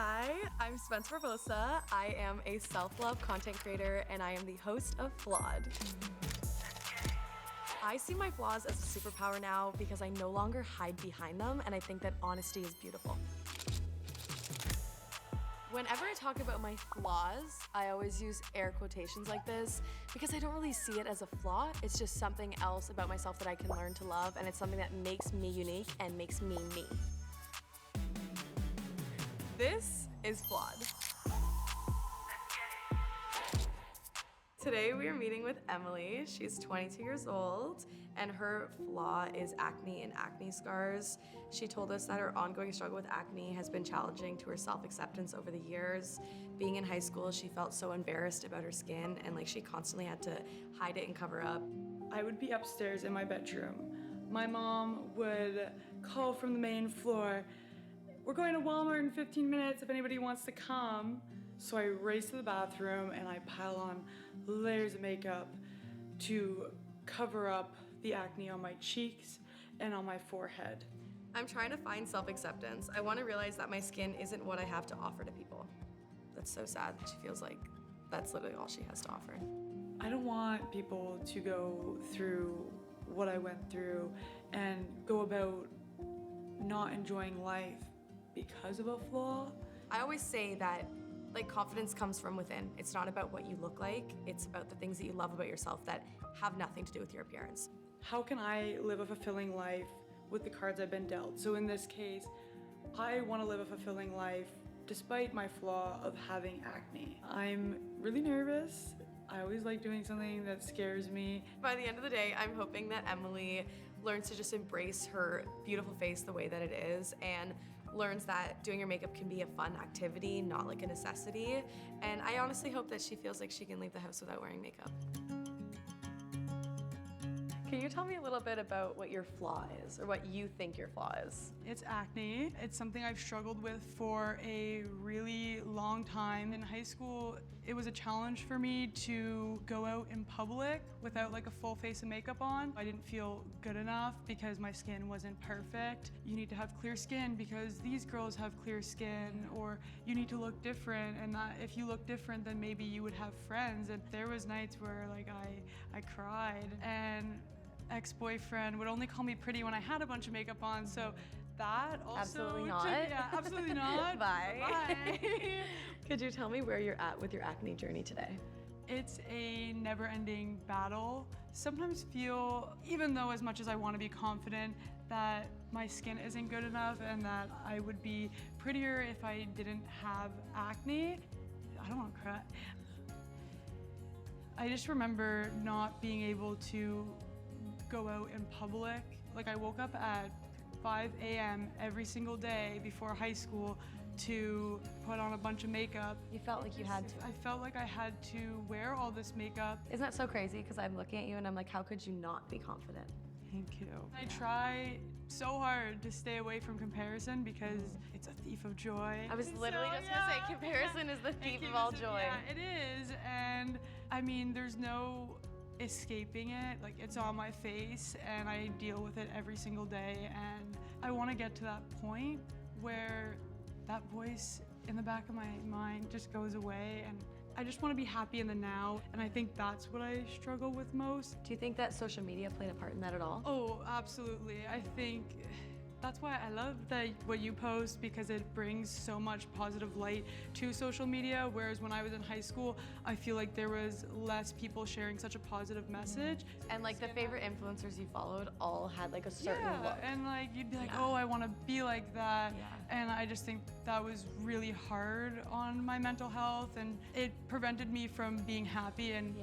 Hi, I'm Spencer Barbosa. I am a self-love content creator and I am the host of Flawed. I see my flaws as a superpower now because I no longer hide behind them, and I think that honesty is beautiful. Whenever I talk about my flaws, I always use air quotations like this because I don't really see it as a flaw. It's just something else about myself that I can learn to love, and it's something that makes me unique and makes me me. This is Flawed. Today we are meeting with Emily. She's 22 years old and her flaw is acne and acne scars. She told us that her ongoing struggle with acne has been challenging to her self-acceptance over the years. Being in high school, she felt so embarrassed about her skin and she constantly had to hide it and cover up. I would be upstairs in my bedroom. My mom would call from the main floor, "We're going to Walmart in 15 minutes if anybody wants to come." So I race to the bathroom and I pile on layers of makeup to cover up the acne on my cheeks and on my forehead. I'm trying to find self-acceptance. I want to realize that my skin isn't what I have to offer to people. That's so sad. She feels like that's literally all she has to offer. I don't want people to go through what I went through and go about not enjoying life because of a flaw. I always say that confidence comes from within. It's not about what you look like, it's about the things that you love about yourself that have nothing to do with your appearance. How can I live a fulfilling life with the cards I've been dealt? So in this case, I want to live a fulfilling life despite my flaw of having acne. I'm really nervous. I always like doing something that scares me. By the end of the day, I'm hoping that Emily learns to just embrace her beautiful face the way that it is and learns that doing your makeup can be a fun activity, not like a necessity. And I honestly hope that she feels like she can leave the house without wearing makeup. Can you tell me a little bit about what your flaw is, or what you think your flaw is? It's acne. It's something I've struggled with for a really long time. In high school, it was a challenge for me to go out in public without a full face of makeup on. I didn't feel good enough because my skin wasn't perfect. You need to have clear skin because these girls have clear skin, or you need to look different, and that if you look different, then maybe you would have friends. And there was nights where I cried, and ex-boyfriend would only call me pretty when I had a bunch of makeup on, so that also— Absolutely not. Yeah, absolutely not. Bye. Bye. Could you tell me where you're at with your acne journey today? It's a never-ending battle. Sometimes feel, even though as much as I want to be confident, that my skin isn't good enough and that I would be prettier if I didn't have acne. I don't want to cry. I just remember not being able to go out in public. I woke up at 5 a.m. every single day before high school to put on a bunch of makeup. You felt like you had to. I felt like I had to wear all this makeup. Isn't that so crazy? Because I'm looking at you and I'm like, how could you not be confident? Thank you. I try so hard to stay away from comparison because it's a thief of joy. I was literally just gonna say, comparison is the thief of all joy. Yeah, it is, and I mean, there's no escaping it. It's on my face and I deal with it every single day, and I want to get to that point where that voice in the back of my mind just goes away, and I just want to be happy in the now, and I think that's what I struggle with most. Do you think that social media played a part in that at all? Oh, absolutely. I think that's why I love what you post, because it brings so much positive light to social media, whereas when I was in high school, I feel like there was less people sharing such a positive message. And the favorite influencers you followed all had a certain look. And you'd be like, oh, I want to be like that. Yeah. And I just think that was really hard on my mental health, and it prevented me from being happy and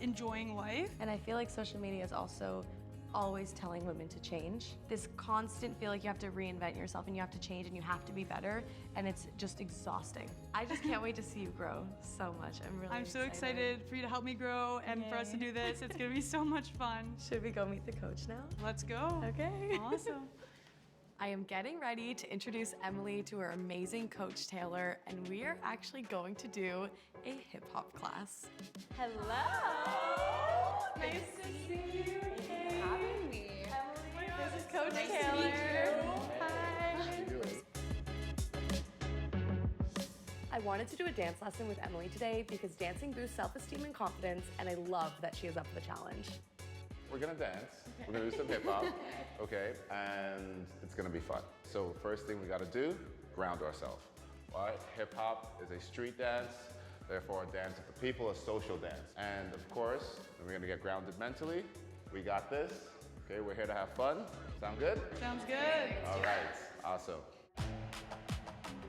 enjoying life. And I feel like social media is also always telling women to change. This constant feel like you have to reinvent yourself and you have to change and you have to be better, and it's just exhausting. I just can't wait to see you grow so much. I'm so excited for you to help me grow and for us to do this. It's gonna be so much fun. Should we go meet the coach now? Let's go. Okay. Awesome. I am getting ready to introduce Emily to her amazing coach, Taylor, and we are actually going to do a hip hop class. Hello! Nice to see you. Having me. Emily, this is Coach Nice Taylor. to meet you. Hi. wanted to do a dance lesson with Emily today because dancing boosts self-esteem and confidence, and I love that she is up for the challenge. We're gonna dance, we're gonna do some hip hop, okay? And it's gonna be fun. So first thing we gotta do, ground ourselves. All right, hip hop is a street dance, therefore a dance of the people, a social dance. And of course, we're gonna get grounded mentally. We got this, okay? We're here to have fun. Sound good? Sounds good. All right, awesome.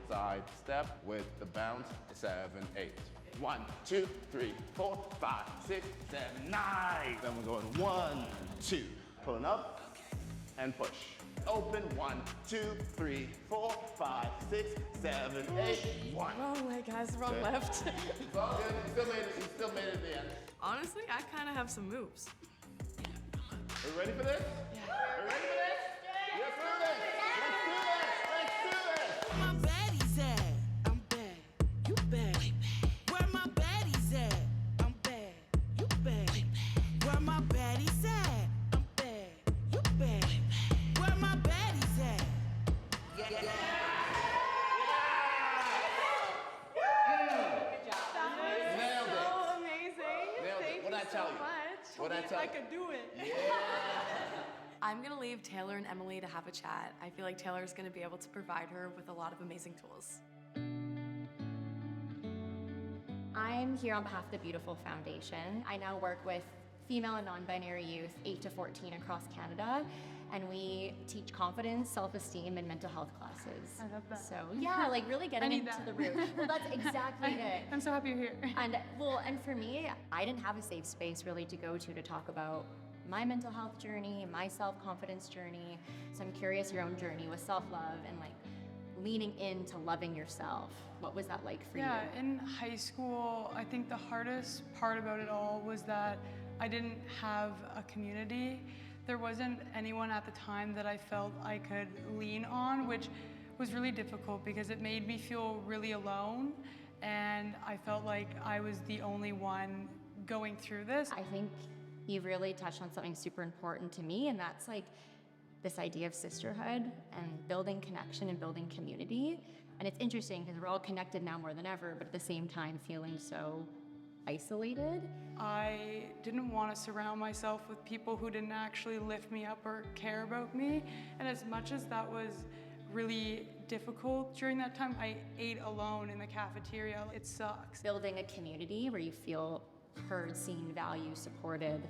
Side step with the bounce, 7, 8. 1, 2, 3, 4, 5, 6, 7, 9. Then we're going 1, 2. Pulling up and push. Open, 1, 2, 3, 4, 5, 6, 7, 8. 1. Wrong leg, guys, wrong left. It's all good. You still made it at the end. Honestly, I kind of have some moves. Are you ready for this? Yeah. Are you ready for this? Let's do this. Let's do this. Let's do this. Where my baddies at? I'm bad. You bad. Where my baddies at? I'm bad. You bad. Where my baddies at? I'm bad. You bad. Where my baddies at? Yeah. Good job. Nailed it. So amazing. Nailed it. Thank What'd I you tell so you? much. What'd I tell you? I could do it. Yeah. I'm gonna leave Taylor and Emily to have a chat. I feel like Taylor's gonna be able to provide her with a lot of amazing tools. I'm here on behalf of the Beautiful Foundation. I now work with female and non-binary youth 8 to 14 across Canada, and we teach confidence, self-esteem, and mental health classes. I love that. So yeah, like really getting need into that. the root. Well, that's exactly it. I'm so happy you're here. And for me, I didn't have a safe space really to go to talk about my mental health journey, my self-confidence journey. So I'm curious your own journey with self-love and like leaning into loving yourself. What was that like for you? Yeah, in high school, I think the hardest part about it all was that I didn't have a community. There wasn't anyone at the time that I felt I could lean on, which was really difficult because it made me feel really alone, and I felt like I was the only one going through this. I think you've really touched on something super important to me, and that's like this idea of sisterhood and building connection and building community. And it's interesting because we're all connected now more than ever, but at the same time feeling so isolated. I didn't want to surround myself with people who didn't actually lift me up or care about me. And as much as that was really difficult during that time, I ate alone in the cafeteria. It sucks. Building a community where you feel heard, seen, valued, supported,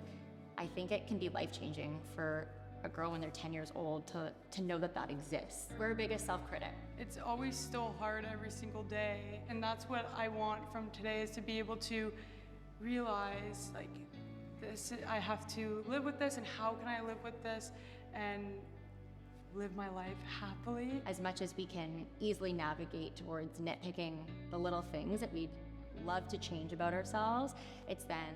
I think it can be life-changing for a girl when they're 10 years old to know that that exists. We're our biggest self-critic. It's always still hard every single day. And that's what I want from today, is to be able to realize like this, I have to live with this, and how can I live with this and live my life happily. As much as we can easily navigate towards nitpicking the little things that we'd love to change about ourselves, it's then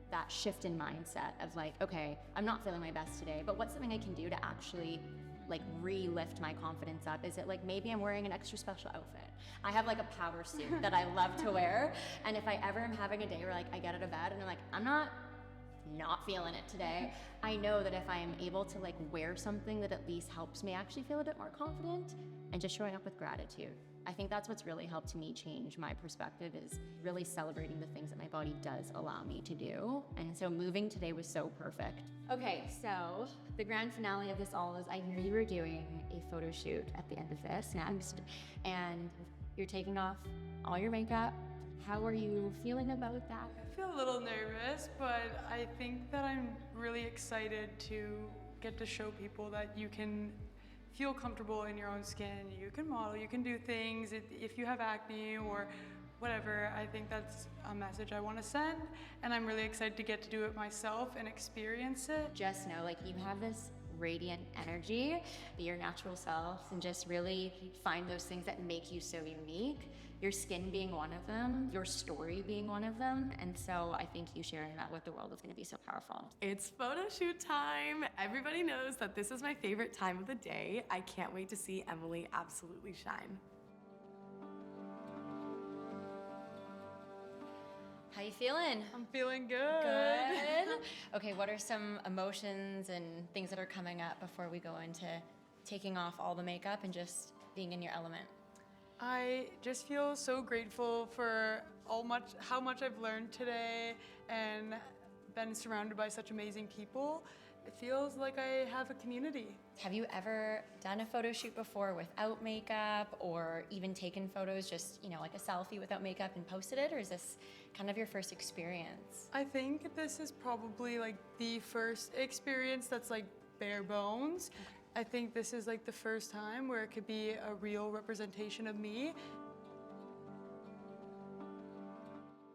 that shift in mindset of like, okay, I'm not feeling my best today, but what's something I can do to actually like re-lift my confidence up? Is it like maybe I'm wearing an extra special outfit? I have like a power suit that I love to wear, and if I ever am having a day where like I get out of bed and I'm like, I'm not feeling it today, I know that if I am able to like wear something that at least helps me actually feel a bit more confident, and just showing up with gratitude. I think that's what's really helped me change my perspective, is really celebrating the things that my body does allow me to do. And so moving today was so perfect. Okay, so the grand finale of this all is I hear you were doing a photo shoot at the end of this next, and you're taking off all your makeup. How are you feeling about that? I feel a little nervous, but I think that I'm really excited to get to show people that you can feel comfortable in your own skin. You can model, you can do things. If you have acne or whatever, I think that's a message I want to send, and I'm really excited to get to do it myself and experience it. Just know, like, you have this radiant energy, be your natural self, and just really find those things that make you so unique. Your skin being one of them, your story being one of them, and so I think you sharing that with the world is going to be so powerful. It's photo shoot time. Everybody knows that this is my favorite time of the day. I can't wait to see Emily absolutely shine. How you feeling? I'm feeling good. Good. Okay, what are some emotions and things that are coming up before we go into taking off all the makeup and just being in your element? I just feel so grateful for how much I've learned today and been surrounded by such amazing people. It feels like I have a community. Have you ever done a photo shoot before without makeup, or even taken photos just, like a selfie without makeup and posted it, or is this kind of your first experience? I think this is probably like the first experience that's like bare bones. I think this is like the first time where it could be a real representation of me.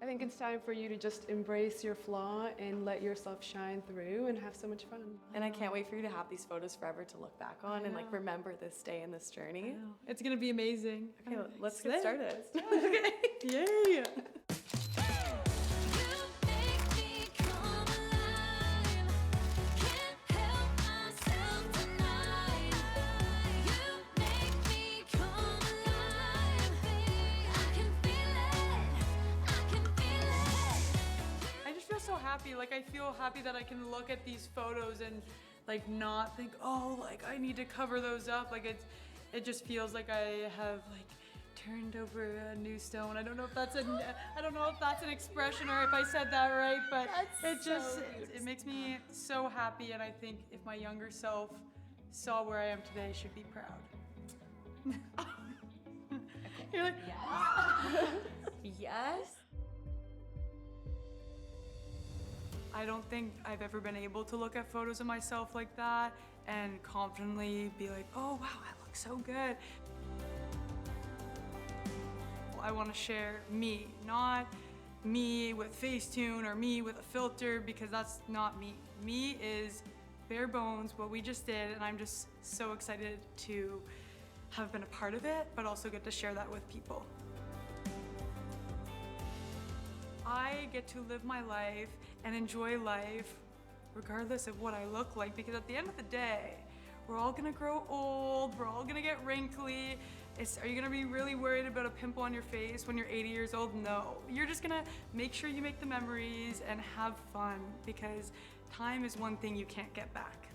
I think it's time for you to just embrace your flaw and let yourself shine through and have so much fun. And I can't wait for you to have these photos forever to look back on and like remember this day and this journey. It's gonna be amazing. Okay, let's get started. Okay. Yay! So happy. Like, I feel happy that I can look at these photos and like not think, oh, like I need to cover those up. Like it just feels like I have like turned over a new stone. I don't know if that's an expression or if I said that right, but it makes me so happy. And I think if my younger self saw where I am today, she'd be proud. You're like, Yes. I don't think I've ever been able to look at photos of myself like that and confidently be like, oh wow, I look so good. I want to share me, not me with Facetune or me with a filter, because that's not me. Me is bare bones, what we just did, and I'm just so excited to have been a part of it, but also get to share that with people. I get to live my life and enjoy life regardless of what I look like, because at the end of the day, we're all gonna grow old, we're all gonna get wrinkly. Are you gonna be really worried about a pimple on your face when you're 80 years old? No. You're just gonna make sure you make the memories and have fun, because time is one thing you can't get back.